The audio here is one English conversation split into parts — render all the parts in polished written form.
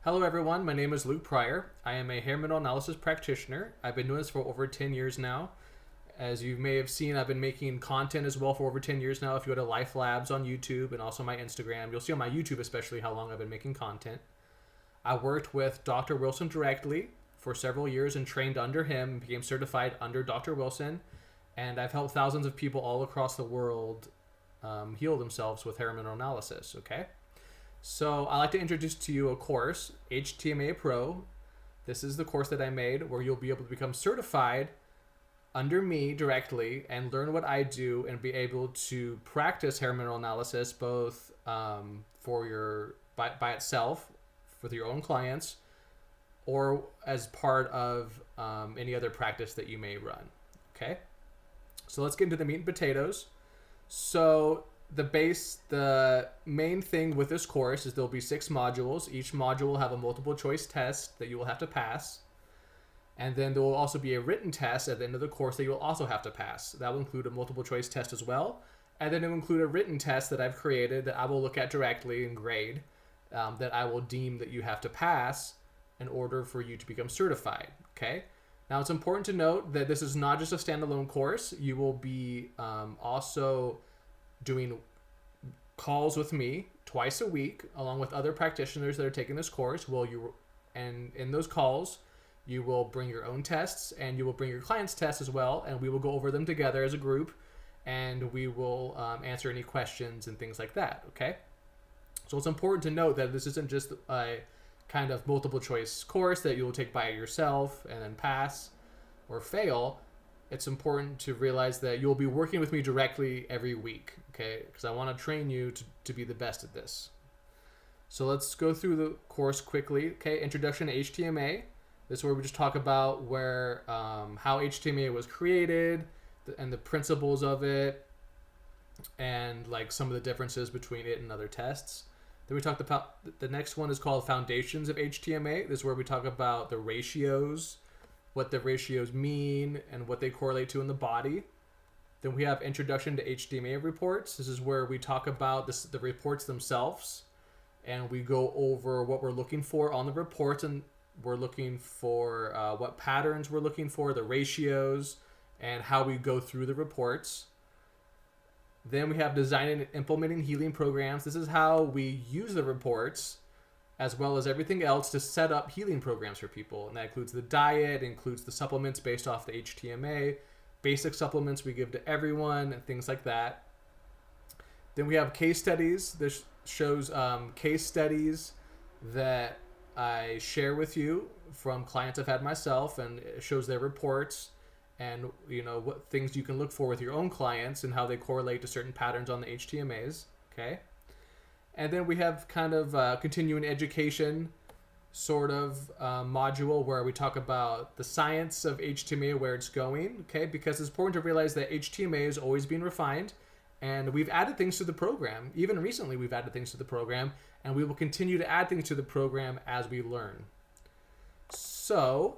Hello everyone, my name is Luke Pryor. I am a hair mineral analysis practitioner. I've been doing this for over 10 years now. As you may have seen, I've been making content as well for over 10 years now. If you go to Life Labs on YouTube and also my Instagram, you'll see on my YouTube especially how long I've been making content. I worked with Dr. Wilson directly for several years and trained under him, became certified under Dr. Wilson, and I've helped thousands of people all across the world heal themselves with hair mineral analysis, okay? So I'd like to introduce to you a course, HTMA Pro. This is the course that I made where you'll be able to become certified under me directly and learn what I do and be able to practice hair mineral analysis both for your by itself with your own clients or as part of any other practice that you may run. Okay, so let's get into the meat and potatoes. So the main thing with this course is there'll be 6 modules. Each module will have a multiple choice test that you will have to pass. And then there will also be a written test at the end of the course that you will also have to pass. That will include a multiple choice test as well. And then it will include a written test that I've created that I will look at directly and grade that I will deem that you have to pass in order for you to become certified. Okay. Now it's important to note that this is not just a standalone course. You will be also doing calls with me twice a week along with other practitioners that are taking this course. And in those calls you will bring your own tests and you will bring your clients' tests as well, and we will go over them together as a group, and we will answer any questions and things like that. Okay, so it's important to note that this isn't just a kind of multiple choice course that you will take by yourself and then pass or fail. It's important to realize that you'll be working with me directly every week, okay? Because I want to train you to be the best at this. So let's go through the course quickly. Okay, Introduction to HTMA. This is where we just talk about how HTMA was created and the principles of it, and like some of the differences between it and other tests. Then we talked about the next one is called Foundations of HTMA. This is where we talk about the ratios, what the ratios mean, and what they correlate to in the body. Then we have Introduction to HTMA Reports. This is where we talk about the reports themselves, and we go over what we're looking for on the reports, and we're looking for what patterns we're looking for, the ratios, and how we go through the reports. Then we have Designing and Implementing Healing Programs. This is how we use the reports as well as everything else to set up healing programs for people. And that includes the diet, includes the supplements based off the HTMA, basic supplements we give to everyone, and things like that. Then we have case studies. This shows case studies that I share with you from clients I've had myself, and it shows their reports and what things you can look for with your own clients and how they correlate to certain patterns on the HTMAs. Okay. And then we have kind of continuing education sort of module where we talk about the science of HTMA, where it's going, okay? Because it's important to realize that HTMA is always being refined, and we've added things to the program. Even recently, we've added things to the program, and we will continue to add things to the program as we learn. So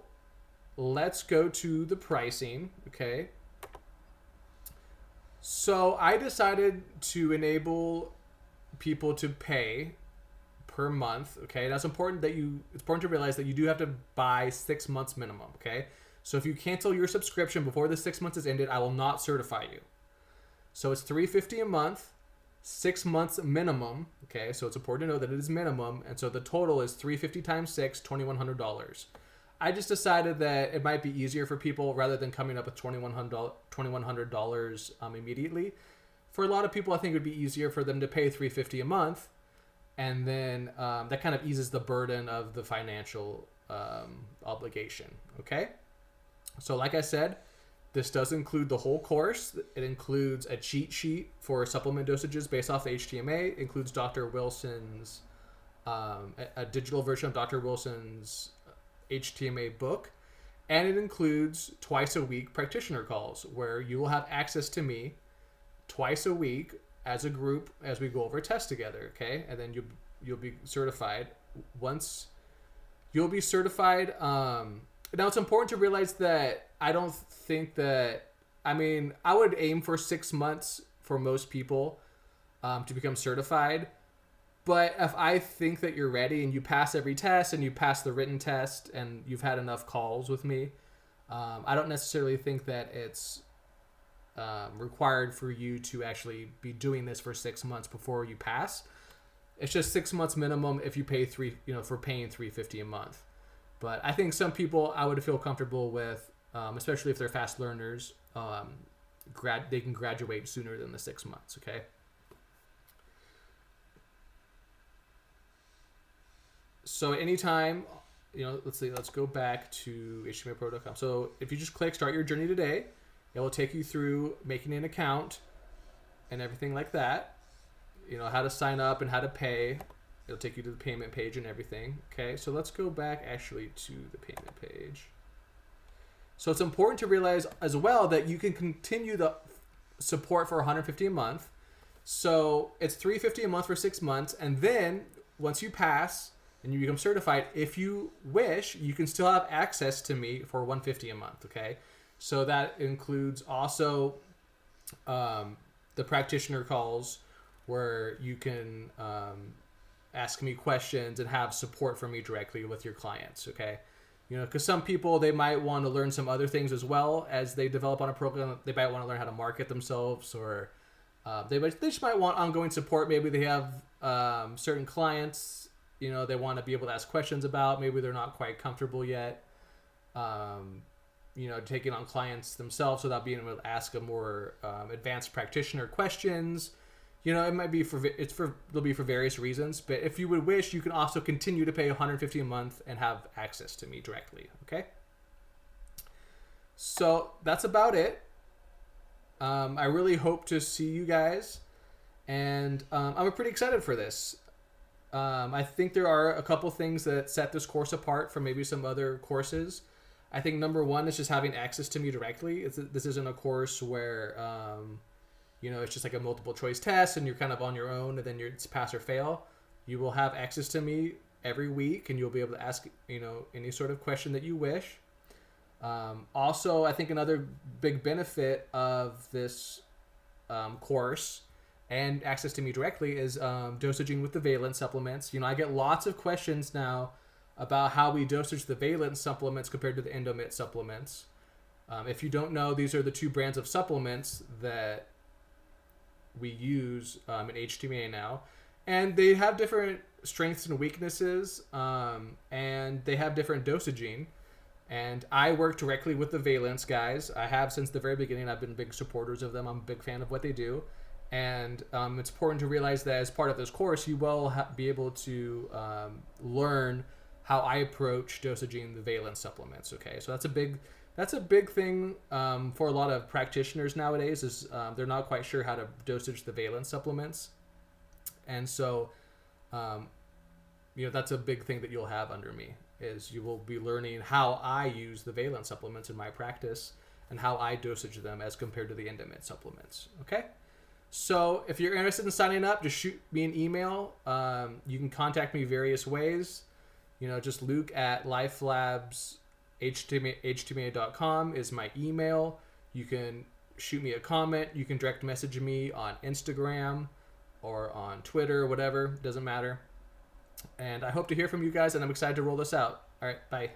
let's go to the pricing, okay? So I decided to enable people to pay per month. Okay, that's important it's important to realize that you do have to buy 6 months minimum. Okay, so if you cancel your subscription before the 6 months is ended, I will not certify you. So it's $350 a month, 6 months minimum. Okay, so it's important to know that it is minimum, and so the total is $350 times 6, $2,100. I just decided that it might be easier for people rather than coming up with $2,100 immediately. For a lot of people, I think it would be easier for them to pay $350 a month, and then that kind of eases the burden of the financial obligation. Okay, so like I said, this does include the whole course. It includes a cheat sheet for supplement dosages based off the HTMA. It includes Dr. Wilson's a digital version of Dr. Wilson's HTMA book, and it includes twice a week practitioner calls where you will have access to me twice a week as a group as we go over a test together. Okay, and then you'll be certified. Once you'll be certified, now it's important to realize that I don't think that, I would aim for 6 months for most people to become certified. But if I think that you're ready and you pass every test and you pass the written test and you've had enough calls with me, I don't necessarily think that it's required for you to actually be doing this for 6 months before you pass. It's just 6 months minimum if you pay for paying $350 a month. But I think some people I would feel comfortable with, especially if they're fast learners, they can graduate sooner than the 6 months. Okay. So anytime, let's go back to HTMAPro.com. So if you just click Start Your Journey Today, it will take you through making an account and everything like that. How to sign up and how to pay. It'll take you to the payment page and everything. Okay, so let's go back actually to the payment page. So it's important to realize as well that you can continue the support for $150 a month. So it's $350 a month for 6 months, and then once you pass and you become certified, if you wish, you can still have access to me for $150 a month. Okay, so that includes also the practitioner calls where you can ask me questions and have support from me directly with your clients. Okay, because some people, they might want to learn some other things as well as they develop on a program. They might want to learn how to market themselves, or they just might want ongoing support. Maybe they have certain clients they want to be able to ask questions about. Maybe they're not quite comfortable yet taking on clients themselves without being able to ask a more advanced practitioner questions. It might be they'll be for various reasons, but if you would wish, you can also continue to pay $150 a month and have access to me directly. Okay. So that's about it. I really hope to see you guys, and I'm pretty excited for this. I think there are a couple things that set this course apart from maybe some other courses. I think number one is just having access to me directly. This isn't a course where it's just like a multiple choice test and you're kind of on your own and then it's pass or fail. You will have access to me every week and you'll be able to ask any sort of question that you wish. Also, I think another big benefit of this course and access to me directly is dosaging with the valence supplements. I get lots of questions now about how we dosage the valence supplements compared to the endomit supplements. If you don't know, these are the two brands of supplements that we use in HTMA now, and they have different strengths and weaknesses, and they have different dosaging. And I work directly with the valence guys. I have since the very beginning. I've been big supporters of them. I'm a big fan of what they do. And it's important to realize that as part of this course, you will be able to learn how I approach dosaging the valence supplements. Okay, so that's a big thing for a lot of practitioners nowadays. Is they're not quite sure how to dosage the valence supplements, and so that's a big thing that you'll have under me. Is you will be learning how I use the valence supplements in my practice and how I dosage them as compared to the endomit supplements. Okay. So if you're interested in signing up, just shoot me an email. You can contact me various ways. Just Luke at lifelabshTMA.com is my email. You can shoot me a comment. You can direct message me on Instagram or on Twitter, whatever. Doesn't matter. And I hope to hear from you guys, and I'm excited to roll this out. All right, bye.